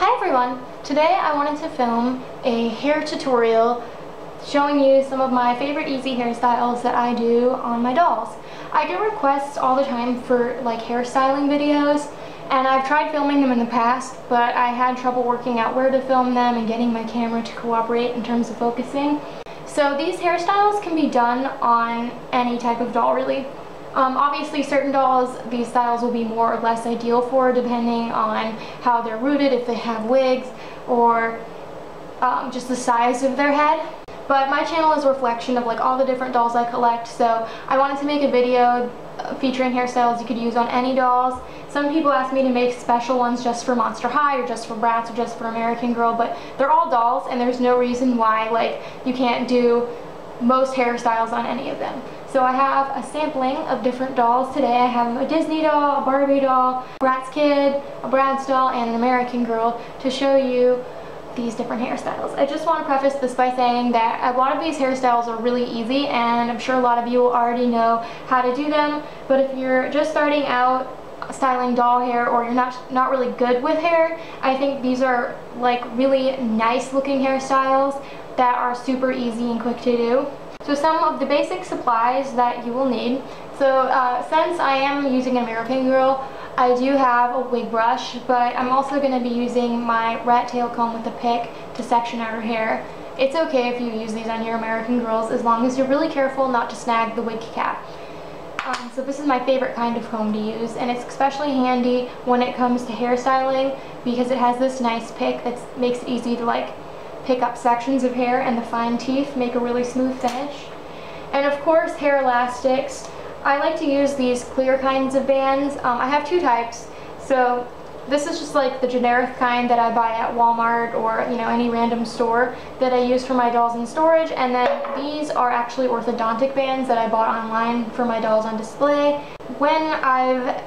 Hi everyone! Today I wanted to film a hair tutorial showing you some of my favorite easy hairstyles that I do on my dolls. I get requests all the time for like hairstyling videos, and I've tried filming them in the past, but I had trouble working out where to film them and getting my camera to cooperate in terms of focusing. So these hairstyles can be done on any type of doll really. Obviously certain dolls these styles will be more or less ideal for depending on how they're rooted, if they have wigs, or just the size of their head. But my channel is a reflection of like all the different dolls I collect, so I wanted to make a video featuring hairstyles you could use on any dolls. Some people ask me to make special ones just for Monster High or just for Bratz or just for American Girl, but they're all dolls and there's no reason why like you can't do most hairstyles on any of them. So I have a sampling of different dolls today. I have a Disney doll, a Barbie doll, a Bratz kid, a Bratz doll, and an American Girl to show you these different hairstyles. I just want to preface this by saying that a lot of these hairstyles are really easy, and I'm sure a lot of you already know how to do them, but if you're just starting out styling doll hair or you're not really good with hair, I think these are like really nice looking hairstyles that are super easy and quick to do. So some of the basic supplies that you will need. So since I am using an American Girl, I do have a wig brush, but I'm also going to be using my rat tail comb with a pick to section out her hair. It's okay if you use these on your American Girls as long as you're really careful not to snag the wig cap. So this is my favorite kind of comb to use, and it's especially handy when it comes to hairstyling because it has this nice pick that makes it easy to like pick up sections of hair, and the fine teeth make a really smooth finish. And of course hair elastics. I like to use these clear kinds of bands. I have two types. So this is just like the generic kind that I buy at Walmart or any random store that I use for my dolls in storage, and then these are actually orthodontic bands that I bought online for my dolls on display. When I've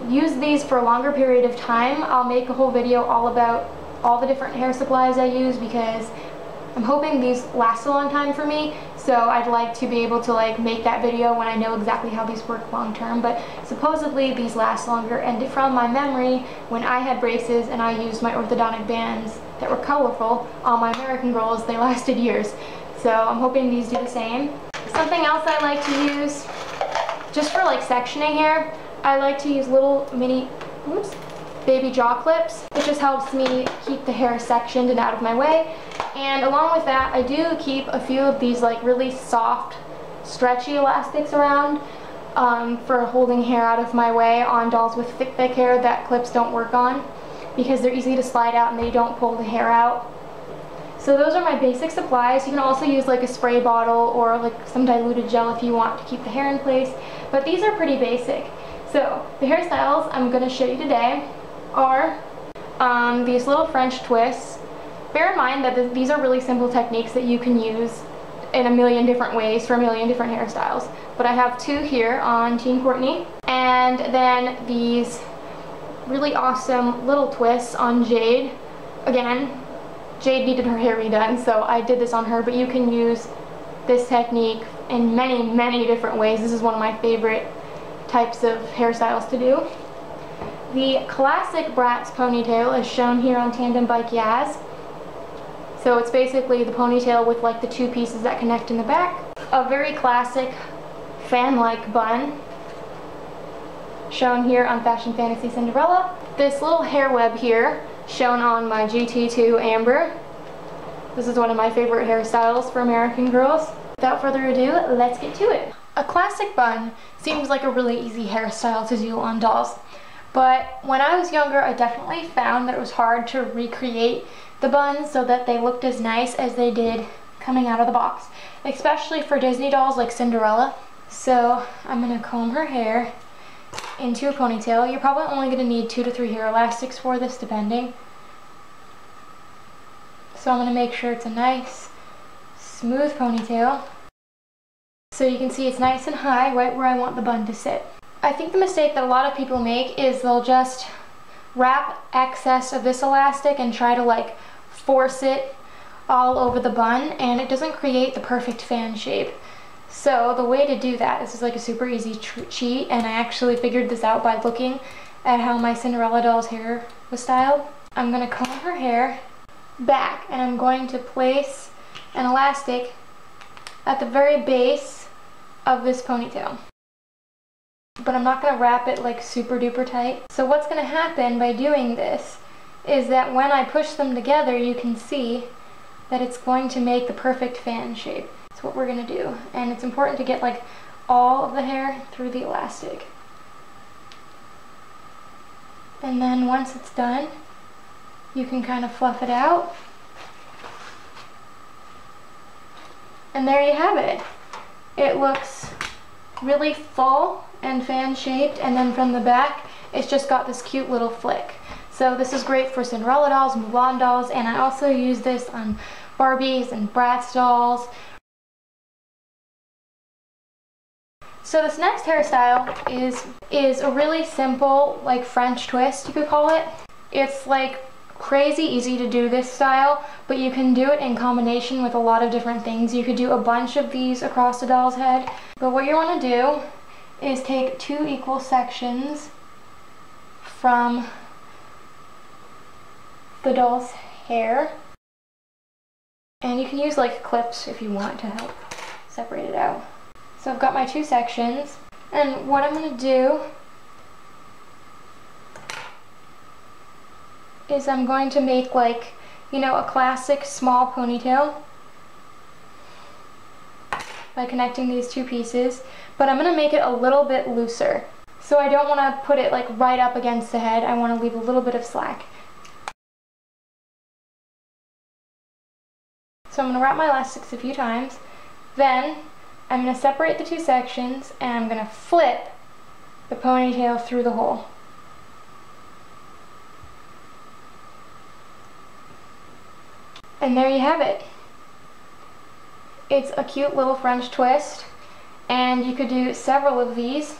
used these for a longer period of time, I'll make a whole video all about all the different hair supplies I use because I'm hoping these last a long time for me, so I'd like to be able to like make that video when I know exactly how these work long term. But supposedly these last longer, and from my memory, when I had braces and I used my orthodontic bands that were colorful on my American Girls, they lasted years. So I'm hoping these do the same. Something else I like to use just for like sectioning hair, I like to use little mini baby jaw clips. It just helps me keep the hair sectioned and out of my way. And along with that, I do keep a few of these like really soft, stretchy elastics around for holding hair out of my way on dolls with thick hair that clips don't work on, because they're easy to slide out and they don't pull the hair out. So those are my basic supplies. You can also use like a spray bottle or like some diluted gel if you want to keep the hair in place, but these are pretty basic. So the hairstyles I'm going to show you today are these little French twists. Bear in mind that these are really simple techniques that you can use in a million different ways for a million different hairstyles. But I have two here on Teen Courtney, and then these really awesome little twists on Jade. Again, Jade needed her hair redone, so I did this on her, but you can use this technique in many, many different ways. This is one of my favorite types of hairstyles to do. The classic Bratz ponytail is shown here on Tandem Bike Yaz. So it's basically the ponytail with like the two pieces that connect in the back. A very classic fan-like bun shown here on Fashion Fantasy Cinderella. This little hair web here shown on my GT2 Amber. This is one of my favorite hairstyles for American Girls. Without further ado, let's get to it. A classic bun seems like a really easy hairstyle to do on dolls. But when I was younger, I definitely found that it was hard to recreate the buns so that they looked as nice as they did coming out of the box, especially for Disney dolls like Cinderella. So I'm going to comb her hair into a ponytail. You're probably only going to need 2 to 3 hair elastics for this, depending. So I'm going to make sure it's a nice, smooth ponytail. So you can see it's nice and high, right where I want the bun to sit. I think the mistake that a lot of people make is they'll just wrap excess of this elastic and try to like force it all over the bun, and it doesn't create the perfect fan shape. So the way to do that, this is like a super easy cheat, and I actually figured this out by looking at how my Cinderella doll's hair was styled. I'm going to comb her hair back, and I'm going to place an elastic at the very base of this ponytail. But I'm not going to wrap it like super duper tight. So what's going to happen by doing this is that when I push them together, you can see that it's going to make the perfect fan shape. That's what we're going to do. And it's important to get like all of the hair through the elastic. And then once it's done, you can kind of fluff it out. And there you have it. It looks really full and fan shaped, and then from the back it's just got this cute little flick. So this is great for Cinderella dolls, Mulan dolls, and I also use this on Barbies and Bratz dolls. So this next hairstyle is a really simple, like French twist, you could call it. It's like crazy easy to do this style, but you can do it in combination with a lot of different things. You could do a bunch of these across the doll's head, but what you want to do is take 2 equal sections from the doll's hair, and you can use like clips if you want to help separate it out. So I've got my 2 sections, and what I'm going to do is I'm going to make, like, you know, a classic small ponytail by connecting these 2 pieces, but I'm going to make it a little bit looser. So I don't want to put it like right up against the head. I want to leave a little bit of slack. So I'm going to wrap my elastics a few times, then I'm going to separate the 2 sections, and I'm going to flip the ponytail through the hole. And there you have it. It's a cute little French twist, and you could do several of these.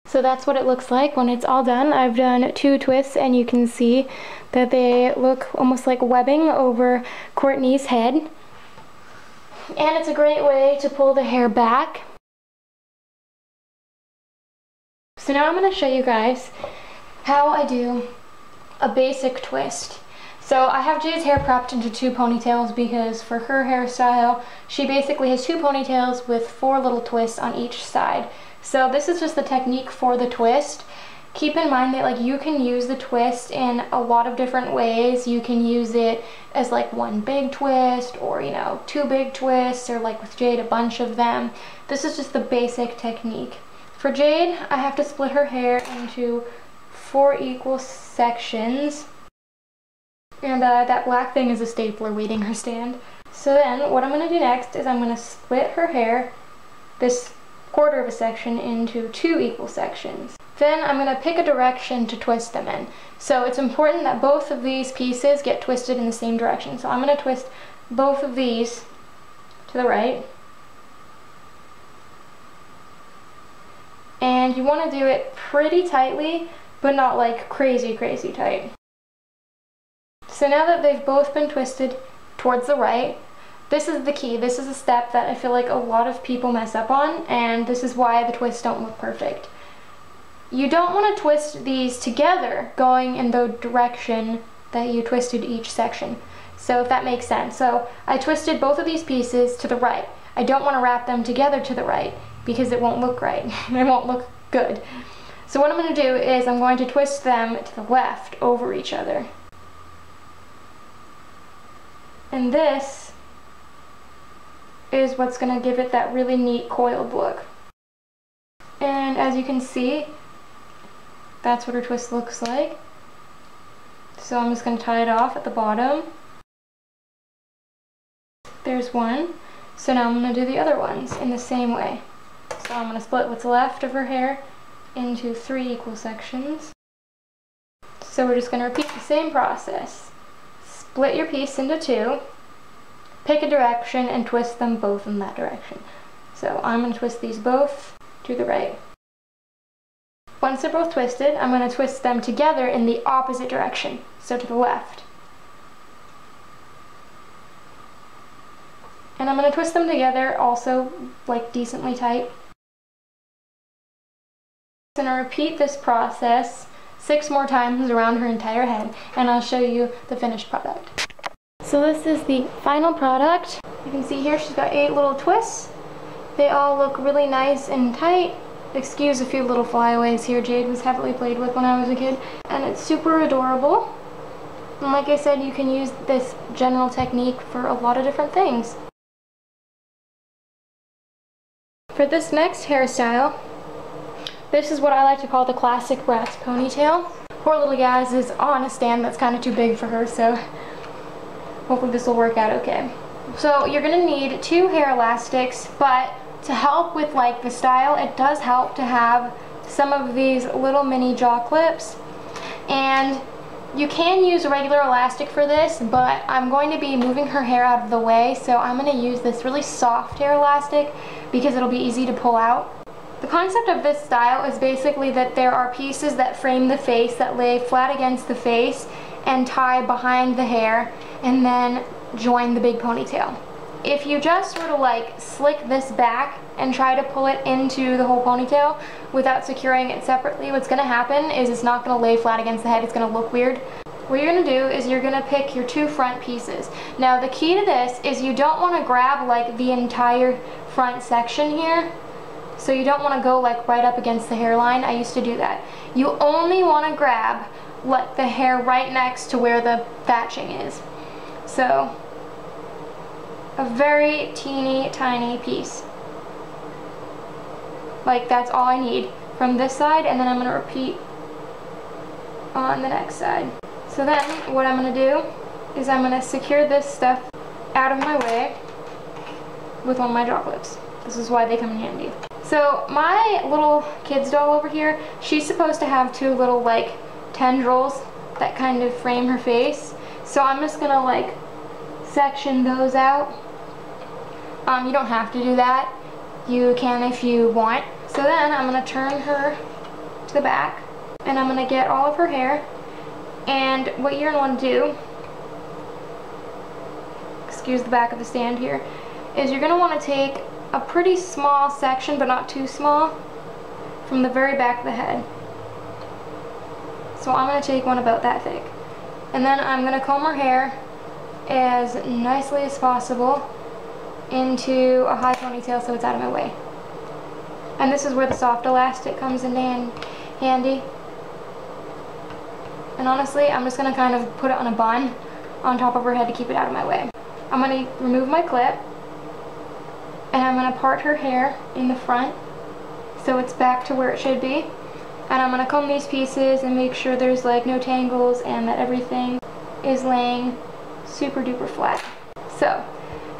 So that's what it looks like when it's all done. I've done 2 twists, and you can see that they look almost like webbing over Courtney's head. And it's a great way to pull the hair back. So now I'm going to show you guys how I do a basic twist. So I have Jade's hair prepped into 2 ponytails because for her hairstyle, she basically has 2 ponytails with 4 little twists on each side. So this is just the technique for the twist. Keep in mind that like you can use the twist in a lot of different ways. You can use it as like 1 big twist, or you know, 2 big twists, or like with Jade a bunch of them. This is just the basic technique. For Jade, I have to split her hair into 4 equal sections. And that black thing is a stapler waiting her stand. So then what I'm going to do next is I'm going to split her hair, this quarter of a section, into 2 equal sections. Then I'm going to pick a direction to twist them in. So it's important that both of these pieces get twisted in the same direction. So I'm going to twist both of these to the right. And you want to do it pretty tightly, but not like crazy tight. So now that they've both been twisted towards the right, this is the key. This is a step that I feel like a lot of people mess up on, and this is why the twists don't look perfect. You don't want to twist these together going in the direction that you twisted each section. So if that makes sense. So I twisted both of these pieces to the right. I don't want to wrap them together to the right because it won't look right. It won't look good. So what I'm going to do is I'm going to twist them to the left over each other. And this is what's going to give it that really neat coiled look. And as you can see, that's what her twist looks like. So I'm just going to tie it off at the bottom. There's one. So now I'm going to do the other ones in the same way. So I'm going to split what's left of her hair into 3 equal sections. So we're just going to repeat the same process. Split your piece into 2, pick a direction, and twist them both in that direction. So I'm going to twist these both to the right. Once they're both twisted, I'm going to twist them together in the opposite direction, so to the left. And I'm going to twist them together also like decently tight. I'm going to repeat this process 6 more times around her entire head, and I'll show you the finished product. So this is the final product. You can see here she's got 8 little twists. They all look really nice and tight. Excuse a few little flyaways here. Jade was heavily played with when I was a kid. And it's super adorable. And like I said, you can use this general technique for a lot of different things. For this next hairstyle, this is what I like to call the classic Bratz ponytail. Poor little Gaz is on a stand that's kind of too big for her, so hopefully this will work out okay. So you're going to need 2 hair elastics, but to help with like the style, it does help to have some of these little mini jaw clips. And you can use a regular elastic for this, but I'm going to be moving her hair out of the way, so I'm going to use this really soft hair elastic because it'll be easy to pull out. The concept of this style is basically that there are pieces that frame the face that lay flat against the face and tie behind the hair and then join the big ponytail. If you just sort of like slick this back and try to pull it into the whole ponytail without securing it separately, what's going to happen is it's not going to lay flat against the head. It's going to look weird. What you're going to do is you're going to pick your 2 front pieces. Now the key to this is you don't want to grab like the entire front section here. So you don't want to go like right up against the hairline. I used to do that. You only want to grab like the hair right next to where the thatching is. So a very teeny tiny piece. Like that's all I need from this side, and then I'm going to repeat on the next side. So then what I'm going to do is I'm going to secure this stuff out of my way with one of my jaw clips. This is why they come in handy. So my little kid's doll over here, she's supposed to have 2 little like tendrils that kind of frame her face. So I'm just gonna like section those out. You don't have to do that. You can if you want. So then I'm gonna turn her to the back and I'm gonna get all of her hair. And what you're gonna want to do, excuse the back of the stand here, is you're gonna want to take a pretty small section, but not too small, from the very back of the head. So I'm going to take one about that thick. And then I'm going to comb her hair as nicely as possible into a high ponytail so it's out of my way. And this is where the soft elastic comes in handy. And honestly, I'm just going to kind of put it on a bun on top of her head to keep it out of my way. I'm going to remove my clip. And I'm going to part her hair in the front so it's back to where it should be. And I'm going to comb these pieces and make sure there's like no tangles and that everything is laying super duper flat. So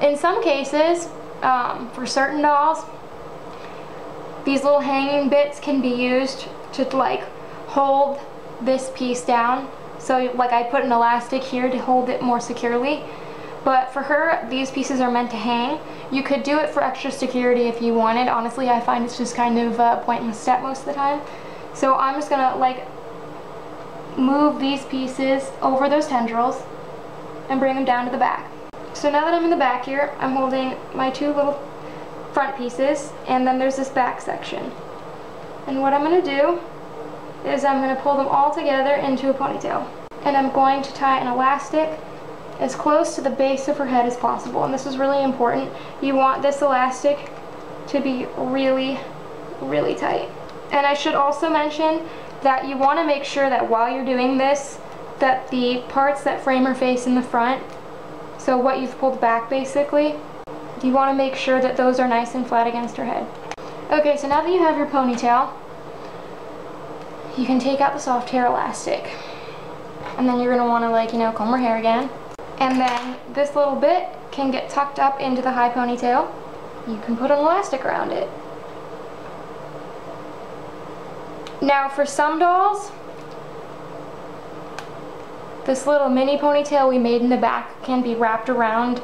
in some cases, for certain dolls, these little hanging bits can be used to like hold this piece down. So like I put an elastic here to hold it more securely. But for her, these pieces are meant to hang. You could do it for extra security if you wanted. Honestly, I find it's just kind of a pointless step most of the time. So I'm just gonna like move these pieces over those tendrils and bring them down to the back. So now that I'm in the back here, I'm holding my 2 little front pieces, and then there's this back section. And what I'm gonna do is I'm gonna pull them all together into a ponytail. And I'm going to tie an elastic as close to the base of her head as possible. And this is really important. You want this elastic to be really, really tight. And I should also mention that you want to make sure that while you're doing this, that the parts that frame her face in the front, so what you've pulled back basically, you want to make sure that those are nice and flat against her head. Okay, so now that you have your ponytail, you can take out the soft hair elastic. And then you're going to want to like, you know, comb her hair again. And then this little bit can get tucked up into the high ponytail. You can put an elastic around it. Now for some dolls, this little mini ponytail we made in the back can be wrapped around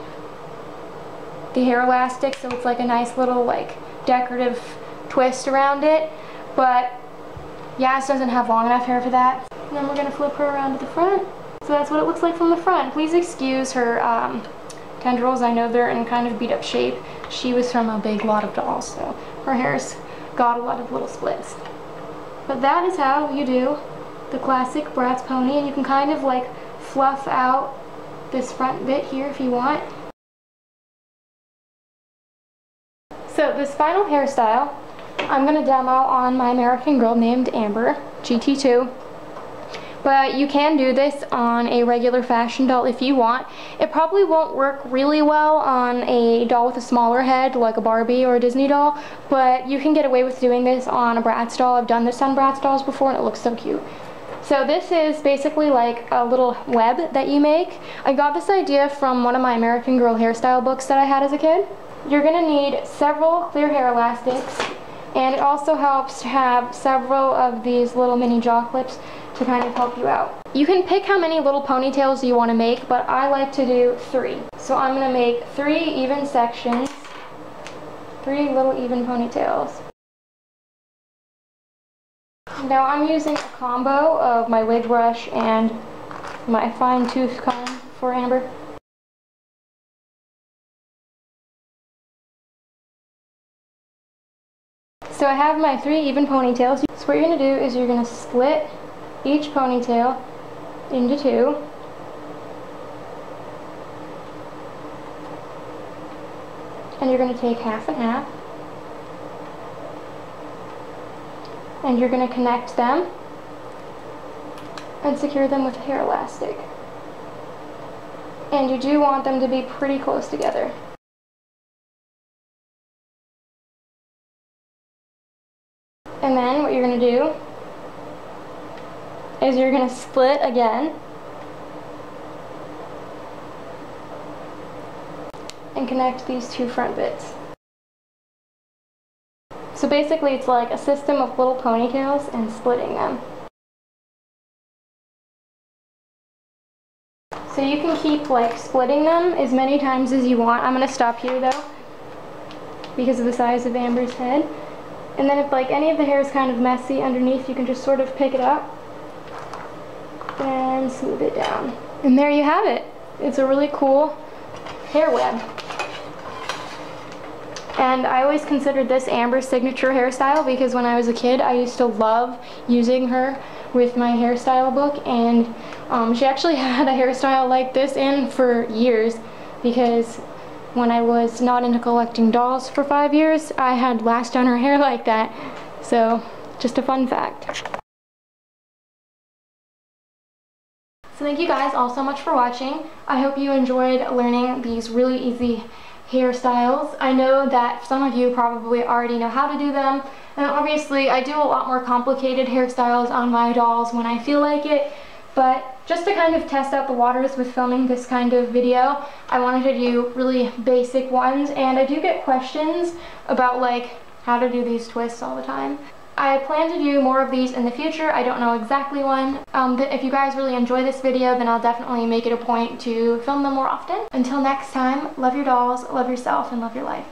the hair elastic, so it's like a nice little like decorative twist around it. But Yas doesn't have long enough hair for that. And then we're going to flip her around to the front. So that's what it looks like from the front. Please excuse her tendrils. I know they're in kind of beat up shape. She was from a big lot of dolls, so her hair's got a lot of little splits. But that is how you do the classic Bratz pony, and you can kind of like fluff out this front bit here if you want. So this final hairstyle I'm going to demo on my American Girl named Amber, GT2. But you can do this on a regular fashion doll if you want. It probably won't work really well on a doll with a smaller head like a Barbie or a Disney doll, but you can get away with doing this on a Bratz doll. I've done this on Bratz dolls before and it looks so cute. So this is basically like a little web that you make. I got this idea from one of my American Girl hairstyle books that I had as a kid. You're going to need several clear hair elastics, and it also helps to have several of these little mini jaw clips to kind of help you out. You can pick how many little ponytails you want to make, but I like to do 3. So I'm going to make 3 even sections, 3 little even ponytails. Now I'm using a combo of my wig brush and my fine tooth comb for Amber. So I have my 3 even ponytails. So what you're going to do is you're going to split each ponytail into 2. And you're going to take half and half. And you're going to connect them and secure them with a hair elastic. And you do want them to be pretty close together. And then what you're going to do is you're going to split again and connect these 2 front bits. So basically it's like a system of little ponytails and splitting them. So you can keep like splitting them as many times as you want. I'm going to stop here though because of the size of Amber's head. And then if like any of the hair is kind of messy underneath, you can just sort of pick it up and smooth it down. And there you have it. It's a really cool hair web. And I always considered this Amber's signature hairstyle because when I was a kid I used to love using her with my hairstyle book, and she actually had a hairstyle like this in for years because when I was not into collecting dolls for 5 years, I had last done her hair like that. So, just a fun fact. So thank you guys all so much for watching. I hope you enjoyed learning these really easy hairstyles. I know that some of you probably already know how to do them, and obviously I do a lot more complicated hairstyles on my dolls when I feel like it, but just to kind of test out the waters with filming this kind of video, I wanted to do really basic ones, and I do get questions about like how to do these twists all the time. I plan to do more of these in the future. I don't know exactly when. If you guys really enjoy this video, then I'll definitely make it a point to film them more often. Until next time, love your dolls, love yourself, and love your life.